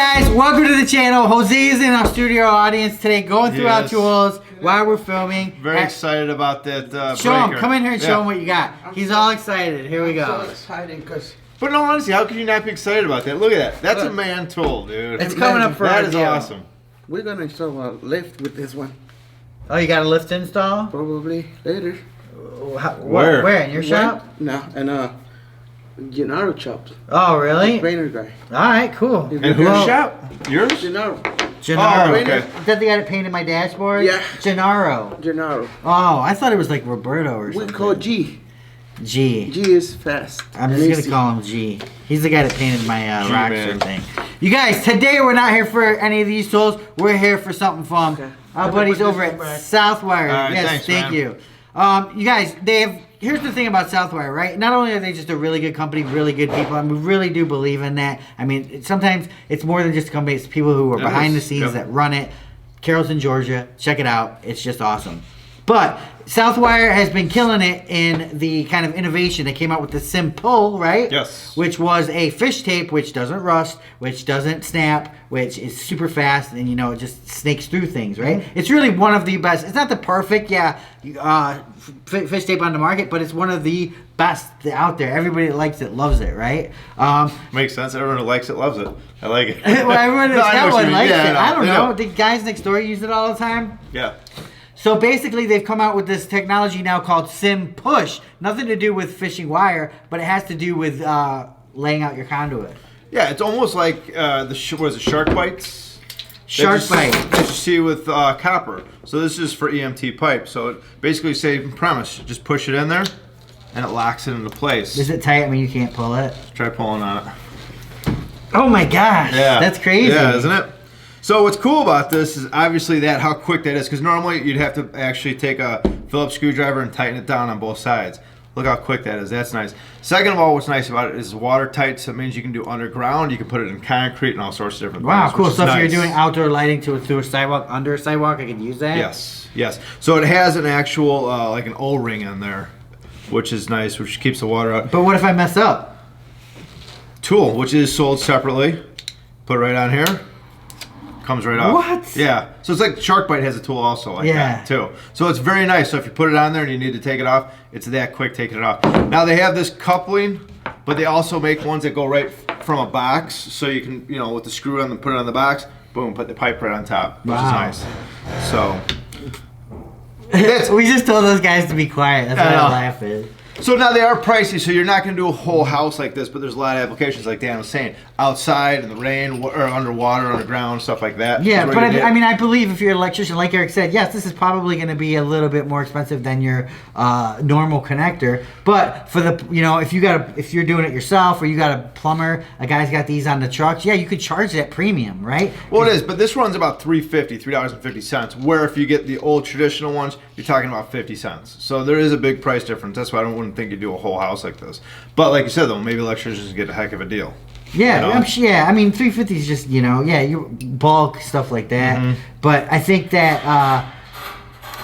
guys, welcome to the channel. Jose is in our studio audience today, going through our tools while we're filming. Very excited about that show breaker. him, come in here and show him what you got. He's all excited. Here we go. So exciting because. But no, honestly, how could you not be excited about that? Look at that. That's a man tool, dude. It's coming up for that a is deal. awesome. We're gonna install a lift with this one. Oh, you got a lift install? Probably later. Where? Where? In your shop? No, and Gennaro chopped. Oh, really? Trainer guy. All right, cool. And whose shop? Yours? Gennaro. Gennaro. Oh, okay. Is that the guy that painted my dashboard? Yeah. Gennaro. Gennaro. Oh, I thought it was like Roberto or We something. call G. G. G is fast. I'm and just going to easy. call him G. He's the guy that painted my Rockstar man. thing. You guys, today we're not here for any of these tools. We're here for something from Okay. our buddies over at Southwire. All right, yes, thanks, thank man. you. You guys, they have. Here's the thing about Southwire, right? Not only are they just a really good company, really good people, and we really do believe in that. I mean, sometimes it's more than just a company. It's people who are behind the scenes that run it. Carrollton, Georgia. Check it out. It's just awesome. But Southwire has been killing it in the kind of innovation. They came out with the Simple, right? Yes. Which was a fish tape, which doesn't rust, which doesn't snap, which is super fast, and you know it just snakes through things, right? It's really one of the best. It's not the perfect, fish tape on the market, but it's one of the best out there. Everybody that likes it loves it, right? Makes sense. Everyone who likes it loves it. I like it. Well, everyone No, I know that what one you mean. likes Yeah, it. I don't know. yeah. The guys next door use it all the time. Yeah. So basically, they've come out with this technology now called Sim Push. Nothing to do with fishing wire, but it has to do with laying out your conduit. Yeah, it's almost like shark bites? Shark bite. That you see with copper. So this is for EMT pipe. So it basically same premise. Just push it in there, and it locks it into place. Is it tight? I mean, you can't pull it. Try pulling on it. Oh my gosh. Yeah. That's crazy. Yeah, isn't it? So what's cool about this is obviously how quick that is, because normally you'd have to actually take a Phillips screwdriver and tighten it down on both sides. Look how quick that is. That's nice. Second of all, what's nice about it is watertight, so it means you can do underground, you can put it in concrete and all sorts of different Wow, things. cool. which is So if nice. you're doing outdoor lighting through a sidewalk, under a sidewalk, I could use that? Yes, yes. So it has an actual, like an O-ring in there, which is nice, which keeps the water out. But what if I mess up? Tool, which is sold separately. Put it right on here. Comes right off. What? Yeah. So it's like Shark Bite has a tool also like that too. So it's very nice. So if you put it on there and you need to take it off, it's that quick taking it off. Now they have this coupling, but they also make ones that go right from a box, so you can, with the screw on them, put it on the box, boom, put the pipe right on top, which is nice. So we just told those guys to be quiet. That's why I'm laughing. So now they are pricey, so you're not going to do a whole house like this, but there's a lot of applications, like Dan was saying, outside in the rain or underwater, underground, stuff like that. Yeah, but I mean, I believe if you're an electrician, like Eric said, yes, this is probably going to be a little bit more expensive than your normal connector. But for the, if you're doing it yourself, or you got a plumber, a guy's got these on the trucks, yeah, you could charge that premium, right? Well, it is, but this runs about $3.50, where if you get the old traditional ones, you're talking about 50 cents. So there is a big price difference. That's why I wouldn't think you'd do a whole house like this. But like you said, though, maybe electricians get a heck of a deal. Yeah, I mean, 350 is just, you bulk, stuff like that. But I think that,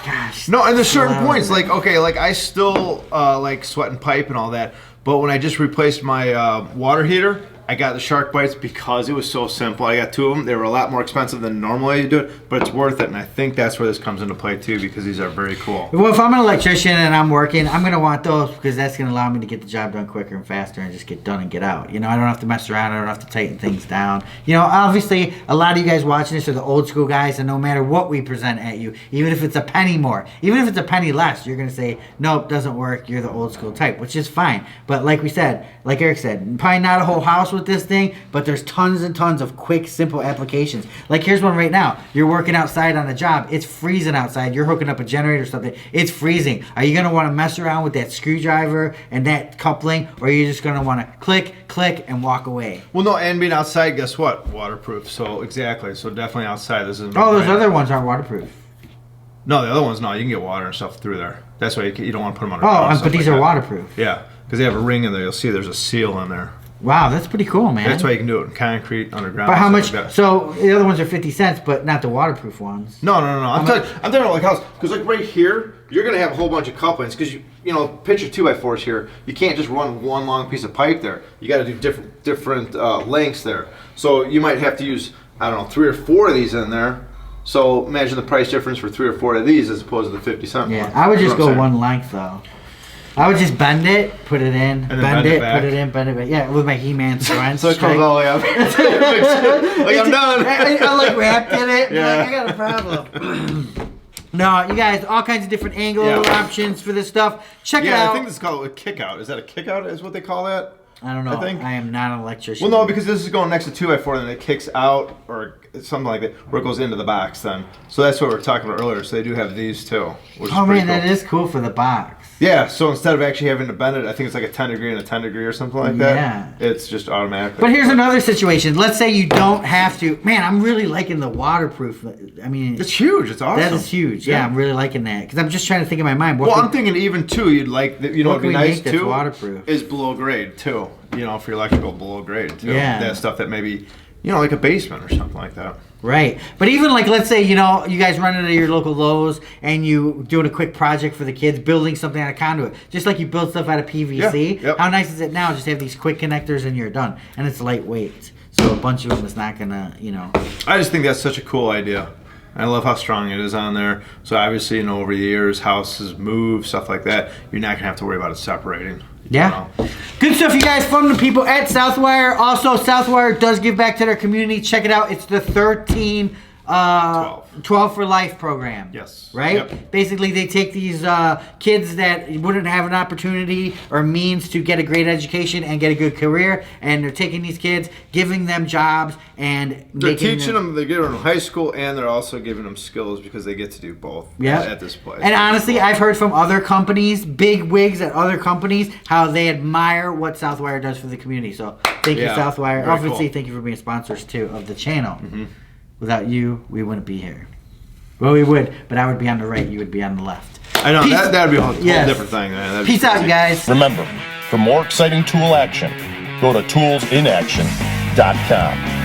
gosh. No, and there's certain points, like, okay, like I still like sweat and pipe and all that, but when I just replaced my water heater, I got the Shark Bites because it was so simple. I got two of them. They were a lot more expensive than normally you do it, but it's worth it, and I think that's where this comes into play too, because these are very cool. Well, if I'm an electrician and I'm working, I'm going to want those because that's going to allow me to get the job done quicker and faster and just get done and get out. I don't have to mess around. I don't have to tighten things down. Obviously, a lot of you guys watching this are the old school guys, and no matter what we present at you, even if it's a penny more, even if it's a penny less, you're going to say, nope, doesn't work. You're the old school type, which is fine. But like we said, like Eric said, probably not a whole house with this thing, but there's tons and tons of quick, simple applications. Like here's one right now. You're working outside on a job. It's freezing outside. You're hooking up a generator or something. It's freezing. Are you going to want to mess around with that screwdriver and that coupling, or are you just going to want to click, click, and walk away? Well, no, and being outside, guess what? Waterproof. So exactly. So definitely outside. This is. Oh, those other ones aren't waterproof. No, the other ones, no. You can get water and stuff through there. That's why you don't want to put them under. Oh, but these are waterproof. Yeah, because they have a ring in there. You'll see there's a seal in there. Wow, that's pretty cool, man. That's why you can do it in concrete, underground. But how much? Like So the other ones are 50 cents, but not the waterproof ones. No. I'm talking about like house, because like right here, you're gonna have a whole bunch of couplings, because you know, picture 2x4s here. You can't just run one long piece of pipe there. You got to do different lengths there. So you might have to use, I don't know, 3 or 4 of these in there. So imagine the price difference for 3 or 4 of these as opposed to the 50-cent. Yeah, I would just go one length though. I would just bend it, put it in, bend it, put it in, bend it back. Yeah, with my He-Man strength. So it comes all the way up. Like, I'm done. I like wrapped in it. Yeah. Like, I got a problem. No, you guys, all kinds of different angle options for this stuff. Check it out. Yeah, I think this is called a kick out. Is that a kick out? Is what they call that? I don't know. I think. I am not an electrician. Well, no, because this is going next to 2x4 and then it kicks out or something like that, where it goes into the box then. So that's what we were talking about earlier. So they do have these too. Which is pretty cool. That is cool for the box. Yeah, so instead of actually having to bend it, I think it's like a 10 degree and a 10 degree or something like that. It's just automatic. But here's another situation. Let's say you don't have to. Man, I'm really liking the waterproof. I mean, it's huge. It's awesome. That is huge. Yeah, I'm really liking that because I'm just trying to think in my mind. I'm thinking even too. You'd like, you know, what'd be nice too. Waterproof is below grade too. You know, for your electrical below grade too. Yeah, that stuff that maybe, you know, like a basement or something like that. Right. But even like, let's say, you know, you guys run into your local Lowe's and you doing a quick project for the kids, building something out of conduit. Just like you build stuff out of PVC. Yep. How nice is it now? Just have these quick connectors and you're done. And it's lightweight. So a bunch of them is not going to, you know. I just think that's such a cool idea. I love how strong it is on there. So obviously, you know, over the years, houses move, stuff like that. You're not going to have to worry about it separating. Yeah. You know? Good stuff, you guys. From the people at Southwire. Also, Southwire does give back to their community. Check it out. It's the 12 for Life program. Yes. Right? Yep. Basically, they take these kids that wouldn't have an opportunity or means to get a great education and get a good career, and they're taking these kids, giving them jobs, and they're teaching them. They're giving them high school, and they're also giving them skills because they get to do both. At this place. And honestly, I've heard from other companies, big wigs at other companies, how they admire what Southwire does for the community. So thank you, Southwire. Obviously, thank you for being sponsors too of the channel. Mm-hmm. Without you, we wouldn't be here. Well, we would, but I would be on the right, you would be on the left. I know, that would be a whole different thing. Man. Peace out, you guys. Remember, for more exciting tool action, go to toolsinaction.com.